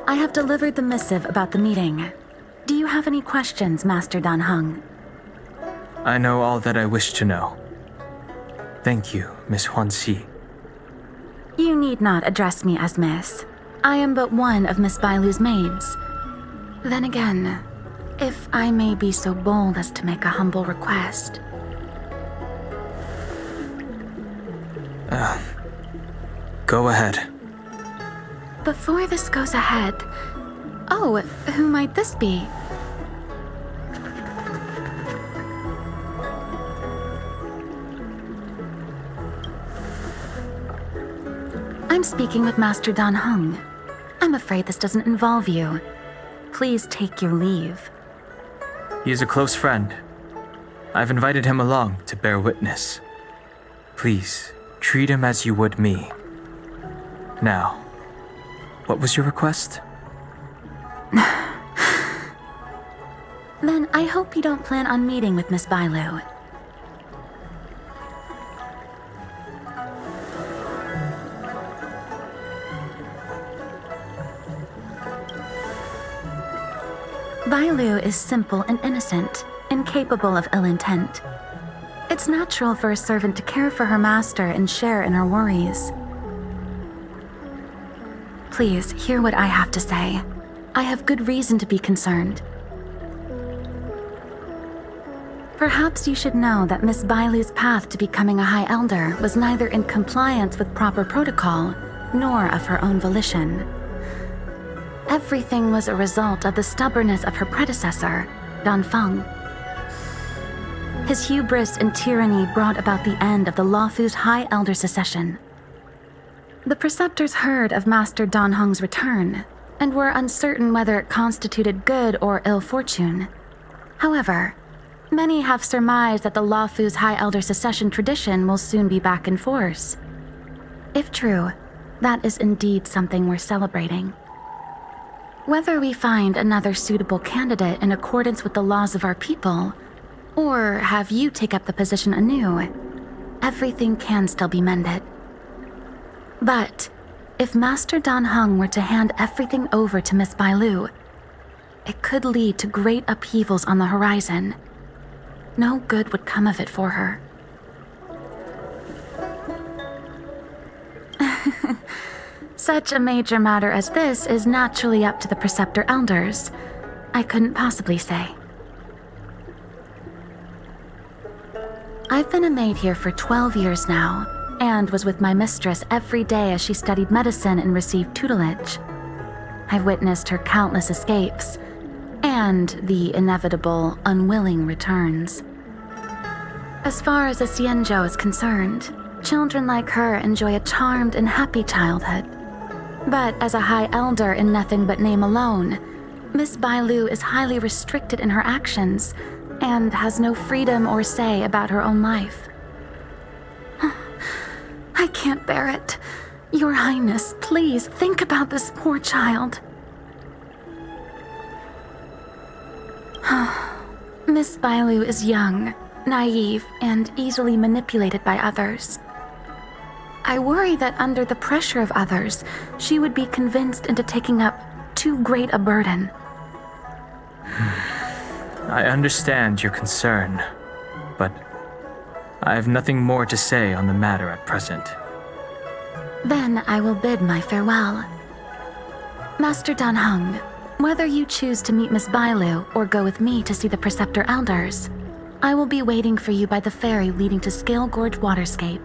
I have delivered the missive about the meeting. Do you have any questions, Master Dan Heng? I know all that I wish to know. Thank you, Miss Huanxi. You need not address me as Miss. I am but one of Miss Bailu's maids. Then again, if I may be so bold as to make a humble request. Go ahead. Before this goes ahead... Oh, who might this be? I'm speaking with Master Dan Heng. I'm afraid this doesn't involve you. Please take your leave. He is a close friend. I've invited him along to bear witness. Please, treat him as you would me. Now, what was your request? Then I hope you don't plan on meeting with Miss Bailu. Bailu is simple and innocent, incapable of ill intent. It's natural for a servant to care for her master and share in her worries. Please, hear what I have to say. I have good reason to be concerned. Perhaps you should know that Miss Bailu's path to becoming a High Elder was neither in compliance with proper protocol, nor of her own volition. Everything was a result of the stubbornness of her predecessor, Dan Feng. His hubris and tyranny brought about the end of the Luofu's High Elder succession. The preceptors heard of Master Dan Heng's return, and were uncertain whether it constituted good or ill fortune. However, many have surmised that the Luofu's High Elder succession tradition will soon be back in force. If true, that is indeed something worth celebrating. Whether we find another suitable candidate in accordance with the laws of our people, or have you take up the position anew, everything can still be mended. But if Master Dan Heng were to hand everything over to Miss Bailu, it could lead to great upheavals on the horizon. No good would come of it for her. Such a major matter as this is naturally up to the preceptor elders. I couldn't possibly say. I've been a maid here for 12 years now, and was with my mistress every day as she studied medicine and received tutelage. I've witnessed her countless escapes, and the inevitable, unwilling returns. As far as a Xianzhou is concerned, children like her enjoy a charmed and happy childhood. But as a High Elder in nothing but name alone, Miss Bailu is highly restricted in her actions and has no freedom or say about her own life. I can't bear it. Your Highness, please think about this poor child. Miss Bailu is young, naive, and easily manipulated by others. I worry that under the pressure of others, she would be convinced into taking up too great a burden. I understand your concern, but I have nothing more to say on the matter at present. Then I will bid my farewell. Master Dan Heng, whether you choose to meet Miss Bailu or go with me to see the preceptor elders, I will be waiting for you by the ferry leading to Scale Gorge Waterscape.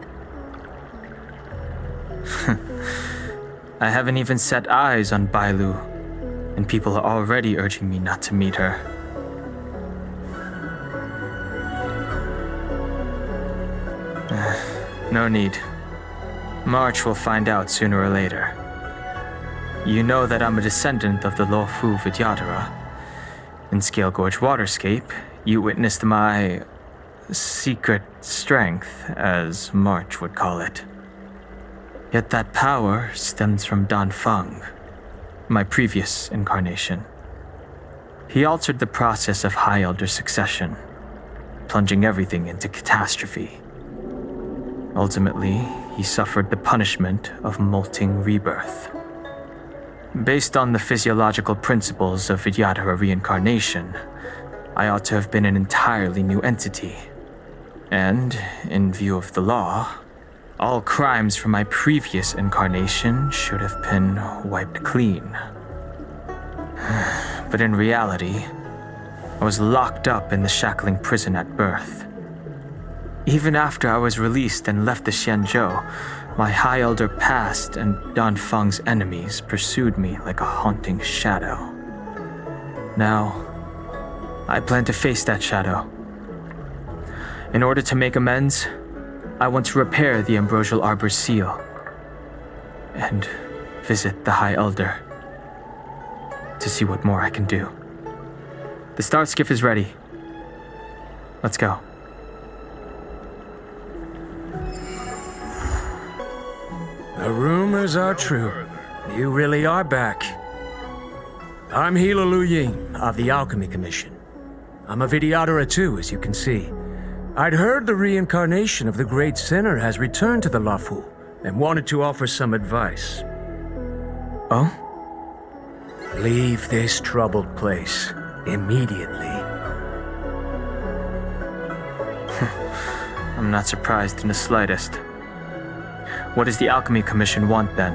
I haven't even set eyes on Bailu, and people are already urging me not to meet her. No need. March will find out sooner or later. You know that I'm a descendant of the Luofu Vidyadhara. In Scale Gorge Waterscape, you witnessed my secret strength, as March would call it. Yet that power stems from Dan Feng, my previous incarnation. He altered the process of High Elder succession, plunging everything into catastrophe. Ultimately, he suffered the punishment of molting rebirth. Based on the physiological principles of Vidyadhara reincarnation, I ought to have been an entirely new entity. And, in view of the law, all crimes from my previous incarnation should have been wiped clean. But in reality, I was locked up in the shackling prison at birth. Even after I was released and left the Xianzhou, my High Elder past and Dan Feng's enemies pursued me like a haunting shadow. Now, I plan to face that shadow. In order to make amends, I want to repair the Ambrosial Arbor's seal and visit the High Elder to see what more I can do. The Star Skiff is ready. Let's go. The rumors are true. You really are back. I'm Hila Lu Ying of the Alchemy Commission. I'm a Vidyadhara too, as you can see. I'd heard the reincarnation of the Great Sinner has returned to the Lafu and wanted to offer some advice. Oh? Leave this troubled place immediately. I'm not surprised in the slightest. What does the Alchemy Commission want then?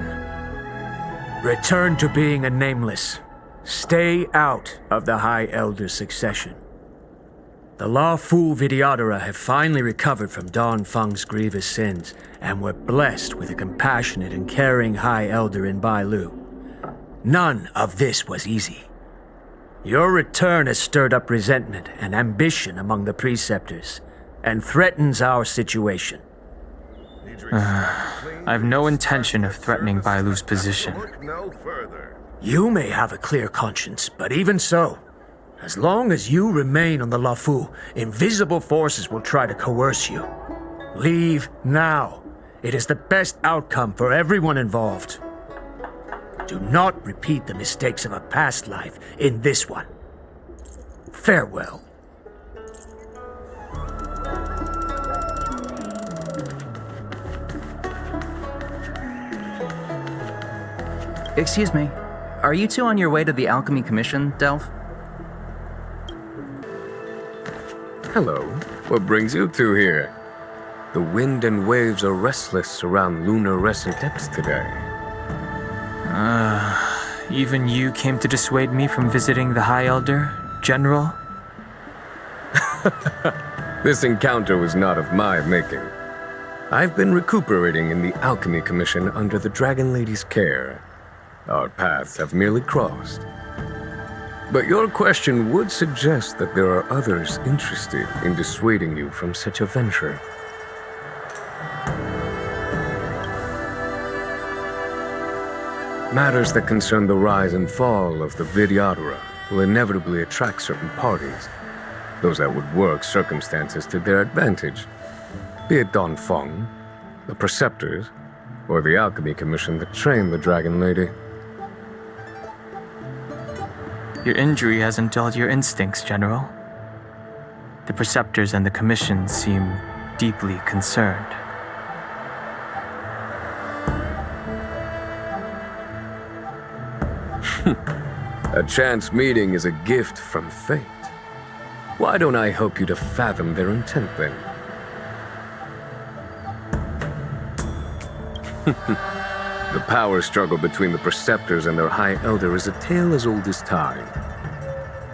Return to being a nameless. Stay out of the High Elder's succession. The lawful Vidyadhara have finally recovered from Dan Feng's grievous sins and were blessed with a compassionate and caring High Elder in Bailu. None of this was easy. Your return has stirred up resentment and ambition among the preceptors and threatens our situation. I have no intention of threatening Bailu's position. You may have a clear conscience, but even so, as long as you remain on the Lafu, invisible forces will try to coerce you. Leave now. It is the best outcome for everyone involved. Do not repeat the mistakes of a past life in this one. Farewell. Excuse me, are you two on your way to the Alchemy Commission, Delph? Hello. What brings you two here? The wind and waves are restless around lunar-rescent depths today. Even you came to dissuade me from visiting the High Elder, General? This encounter was not of my making. I've been recuperating in the Alchemy Commission under the Dragon Lady's care. Our paths have merely crossed. But your question would suggest that there are others interested in dissuading you from such a venture. Matters that concern the rise and fall of the Vidyadhara will inevitably attract certain parties, those that would work circumstances to their advantage, be it Dan Feng, the Preceptors, or the Alchemy Commission that trained the Dragon Lady. Your injury hasn't dulled your instincts, General. The Preceptors and the Commission seem deeply concerned. A chance meeting is a gift from fate. Why don't I help you to fathom their intent then? The power struggle between the Preceptors and their High Elder is a tale as old as time.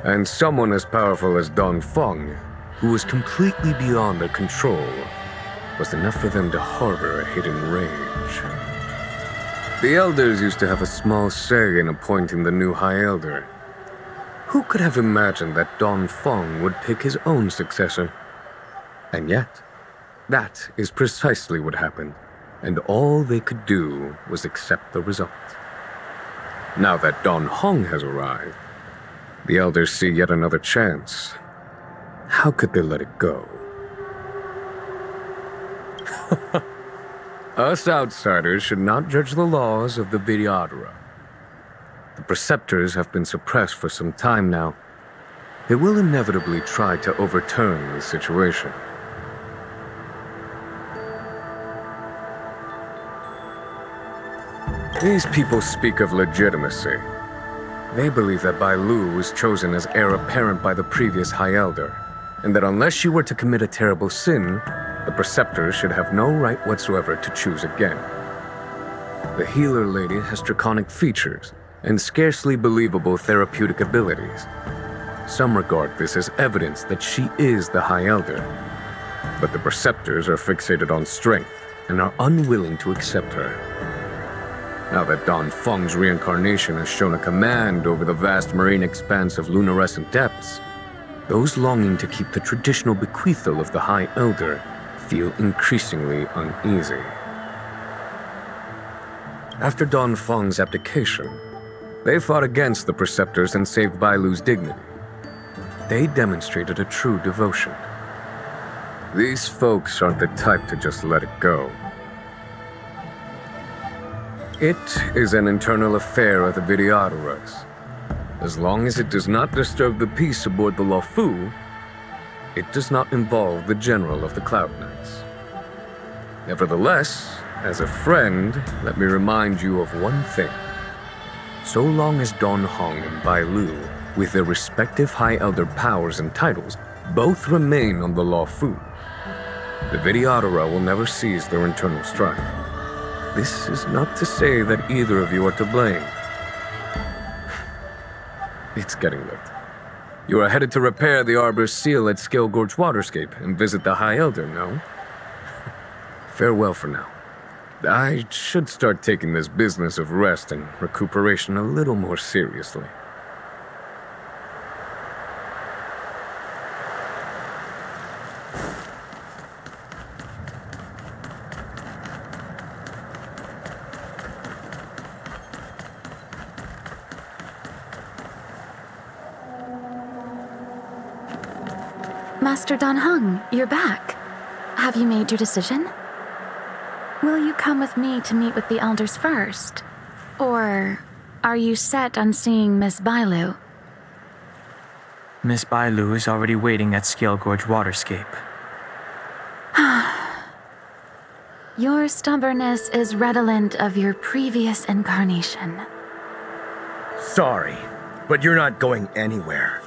And someone as powerful as Dan Feng, who was completely beyond their control, was enough for them to harbor a hidden rage. The Elders used to have a small say in appointing the new High Elder. Who could have imagined that Dan Feng would pick his own successor? And yet, that is precisely what happened. And all they could do was accept the result. Now that Dan Heng has arrived, the Elders see yet another chance. How could they let it go? Us outsiders should not judge the laws of the Vidyadhara. The Preceptors have been suppressed for some time now. They will inevitably try to overturn the situation. These people speak of legitimacy. They believe that Bai Lu was chosen as heir apparent by the previous High Elder, and that unless she were to commit a terrible sin, the Preceptors should have no right whatsoever to choose again. The healer lady has draconic features and scarcely believable therapeutic abilities. Some regard this as evidence that she is the High Elder, but the Preceptors are fixated on strength and are unwilling to accept her. Now that Dan Feng's reincarnation has shown a command over the vast marine expanse of luminescent depths, those longing to keep the traditional bequeathal of the High Elder feel increasingly uneasy. After Dan Feng's abdication, they fought against the Preceptors and saved Bai Lu's dignity. They demonstrated a true devotion. These folks aren't the type to just let it go. It is an internal affair of the Vidyadharas. As long as it does not disturb the peace aboard the Luofu, it does not involve the General of the Cloud Knights. Nevertheless, as a friend, let me remind you of one thing. So long as Dan Heng and Bai Lu, with their respective High Elder powers and titles, both remain on the Luofu, the Vidyadhara will never cease their internal strife. This is not to say that either of you are to blame. It's getting late. You are headed to repair the Arbor's seal at Scale Gorge Waterscape and visit the High Elder, no? Farewell for now. I should start taking this business of rest and recuperation a little more seriously. Master Dan Heng, you're back. Have you made your decision? Will you come with me to meet with the elders first? Or are you set on seeing Miss Bai Lu? Miss Bai Lu is already waiting at Scale Gorge Waterscape. Your stubbornness is redolent of your previous incarnation. Sorry, but you're not going anywhere.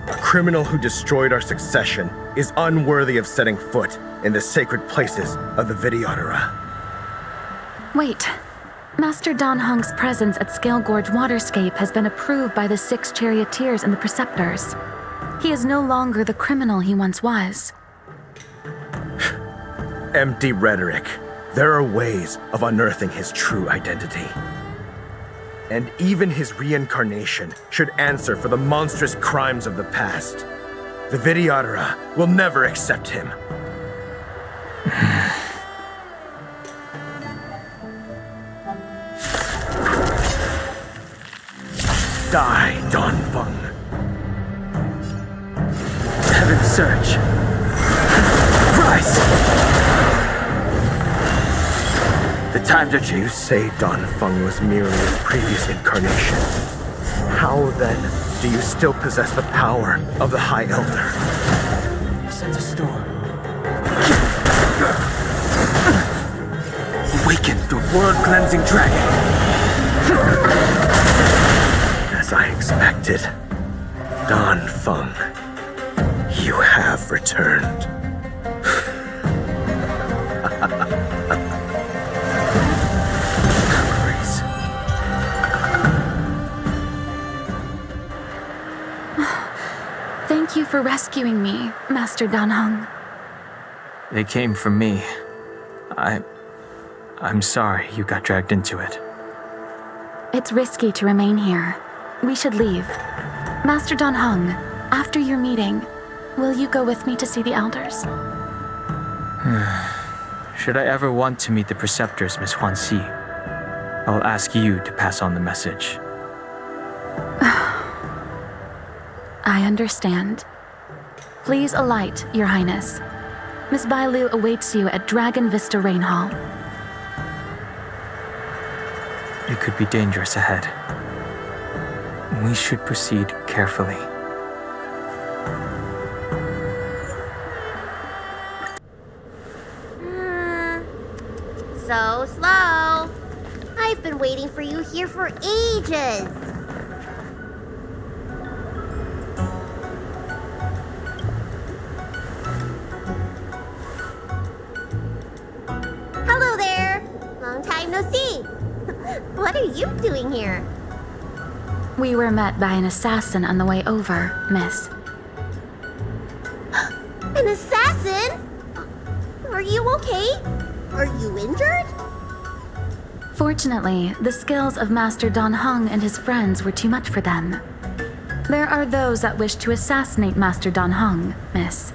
A criminal who destroyed our succession is unworthy of setting foot in the sacred places of the Vidyadhara. Wait. Master Dan Heng's presence at Scale Gorge Waterscape has been approved by the 6 charioteers and the Preceptors. He is no longer the criminal he once was. Empty rhetoric. There are ways of unearthing his true identity. And even his reincarnation should answer for the monstrous crimes of the past. The Vidyadhara will never accept him. Die, Dan Feng. Heaven's surge. Rise! The times are changed. You say Dan Feng was merely his previous incarnation. How then do you still possess the power of the High Elder? Sense a storm. Awaken the world-cleansing dragon! As I expected, Dan Feng, you have returned. Thank you for rescuing me, Master Dan Heng. They came for me. I'm sorry you got dragged into it. It's risky to remain here. We should leave. Master Dan Heng, after your meeting, will you go with me to see the elders? Should I ever want to meet the Preceptors, Miss Huanxi, I'll ask you to pass on the message. I understand. Please alight, Your Highness. Miss Bai Lu awaits you at Dragon Vista Rain Hall. It could be dangerous ahead. We should proceed carefully. So slow. I I've been waiting for you here for ages. Hello there. Long time no see. What are you doing here? We were met by an assassin on the way over, miss. An assassin? Are you okay? Are you injured? Fortunately, the skills of Master Dan Heng and his friends were too much for them. There are those that wish to assassinate Master Dan Heng, miss.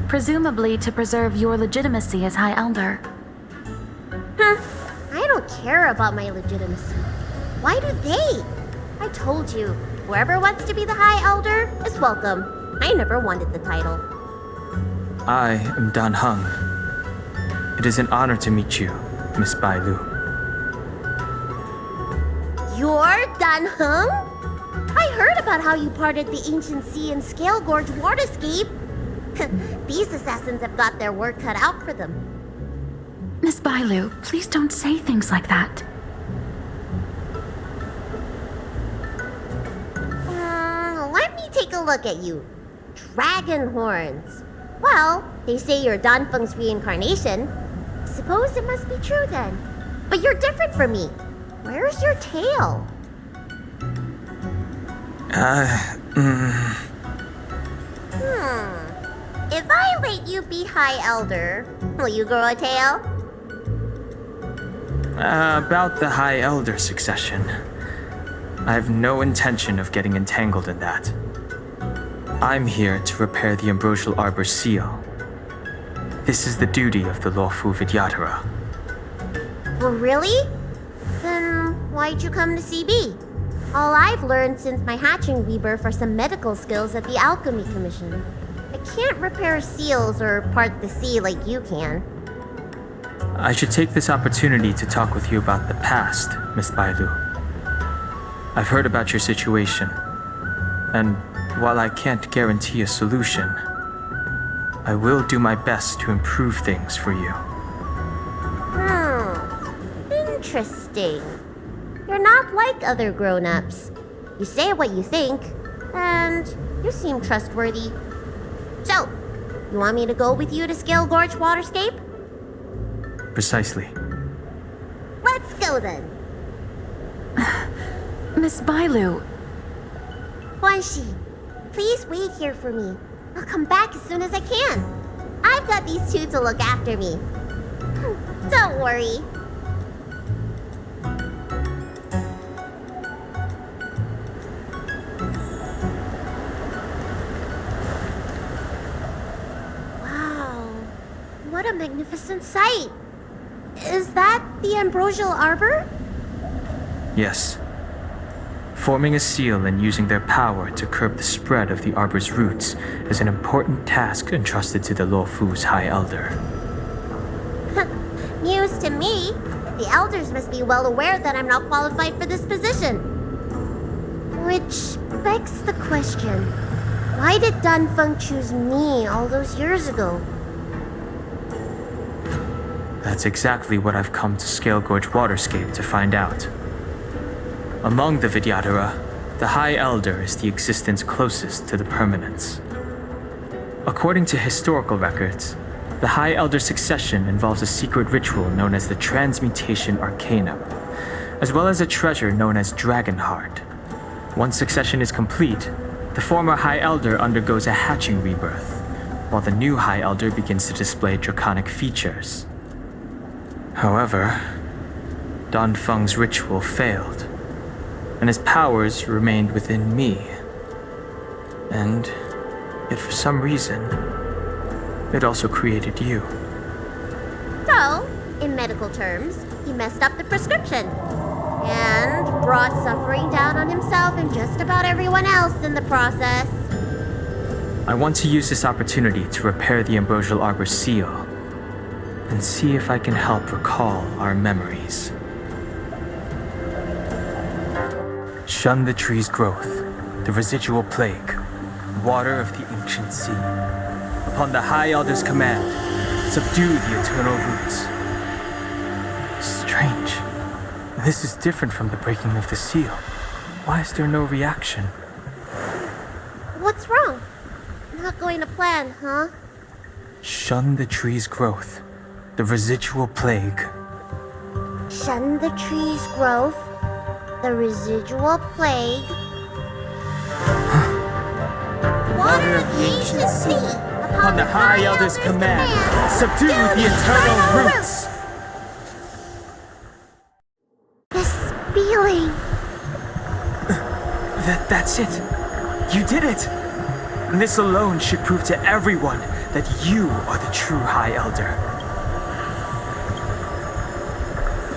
Presumably to preserve your legitimacy as High Elder. I don't care about my legitimacy. Why do they? I told you, whoever wants to be the High Elder is welcome. I never wanted the title. I am Dan Heng. It is an honor to meet you, Miss Bai Lu. You're Dan Heng? I heard about how you parted the ancient sea and Scale Gorge waterscape. These assassins have got their work cut out for them. Miss Bailu, please don't say things like that. Let me take a look at you. Dragon horns. Well, they say you're Dan Feng's reincarnation. Suppose it must be true then. But you're different from me. Where's your tail? If I let you be High Elder, will you grow a tail? About the High Elder succession. I have no intention of getting entangled in that. I'm here to repair the Ambrosial Arbor's seal. This is the duty of the Lawfu Vidyadhara. Well, really? Then why'd you come to CB? All I've learned since my hatching rebirth are some medical skills at the Alchemy Commission. I can't repair seals or part the sea like you can. I should take this opportunity to talk with you about the past, Miss Bailu. I've heard about your situation, and while I can't guarantee a solution, I will do my best to improve things for you. Interesting. You're not like other grown-ups. You say what you think, and you seem trustworthy. So, you want me to go with you to Scale Gorge Waterscape? Precisely. Let's go then. Miss Bailu, Huanxi, please wait here for me. I'll come back as soon as I can. I've got these two to look after me. Don't worry. Wow, what a magnificent sight. Is that the Ambrosial Arbor? Yes. Forming a seal and using their power to curb the spread of the Arbor's roots is an important task entrusted to the Lawfu's High Elder. News to me. The elders must be well aware that I'm not qualified for this position. Which begs the question, why did Dan Feng choose me all those years ago? That's exactly what I've come to Scale Gorge Waterscape to find out. Among the Vidyadhara, the High Elder is the existence closest to the permanence. According to historical records, the High Elder succession involves a secret ritual known as the Transmutation Arcanum, as well as a treasure known as Dragon Heart. Once succession is complete, the former High Elder undergoes a hatching rebirth, while the new High Elder begins to display draconic features. However, Dan Feng's ritual failed, and his powers remained within me. And yet for some reason, it also created you. So, in medical terms, he messed up the prescription. And brought suffering down on himself and just about everyone else in the process. I want to use this opportunity to repair the Ambrosial Arbor's seal, and see if I can help recall our memories. Shun the tree's growth, the residual plague, water of the ancient sea. Upon the High Elder's command, subdue the eternal roots. Strange. This is different from the breaking of the seal. Why is there no reaction? What's wrong? Not going to plan, huh? Shun the tree's growth. The residual plague. Shun the tree's growth, the residual plague. Water of the ancient sea, Upon the High Elder's command, subdue the eternal roots! This feeling. That's it. You did it. And this alone should prove to everyone that you are the true High Elder.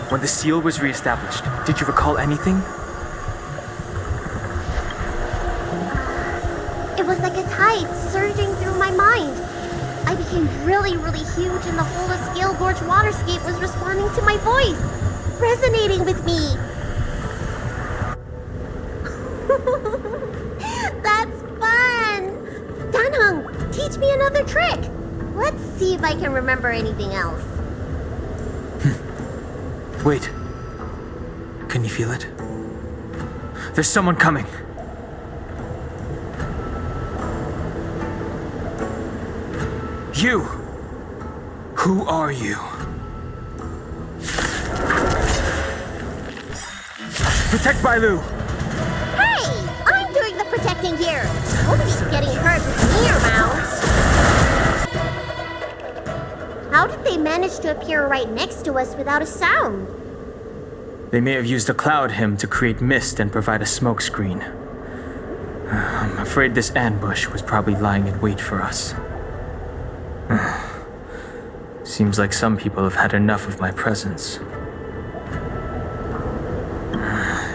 When the seal was reestablished, did you recall anything? It was like a tide surging through my mind. I became really, really huge, and the whole of Scale Gorge waterscape was responding to my voice, resonating with me. That's fun! Dan Heng, teach me another trick. Let's see if I can remember anything else. Wait. Can you feel it? There's someone coming. You! Who are you? Protect Bailu! Hey! I'm doing the protecting here! Nobody's getting hurt with me around. How did they manage to appear right next to us without a sound? They may have used a cloud hymn to create mist and provide a smokescreen. I'm afraid this ambush was probably lying in wait for us. Seems like some people have had enough of my presence.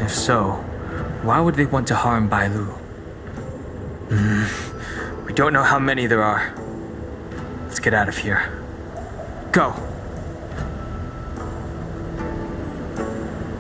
If so, why would they want to harm Bailu? We don't know how many there are. Let's get out of here. Go!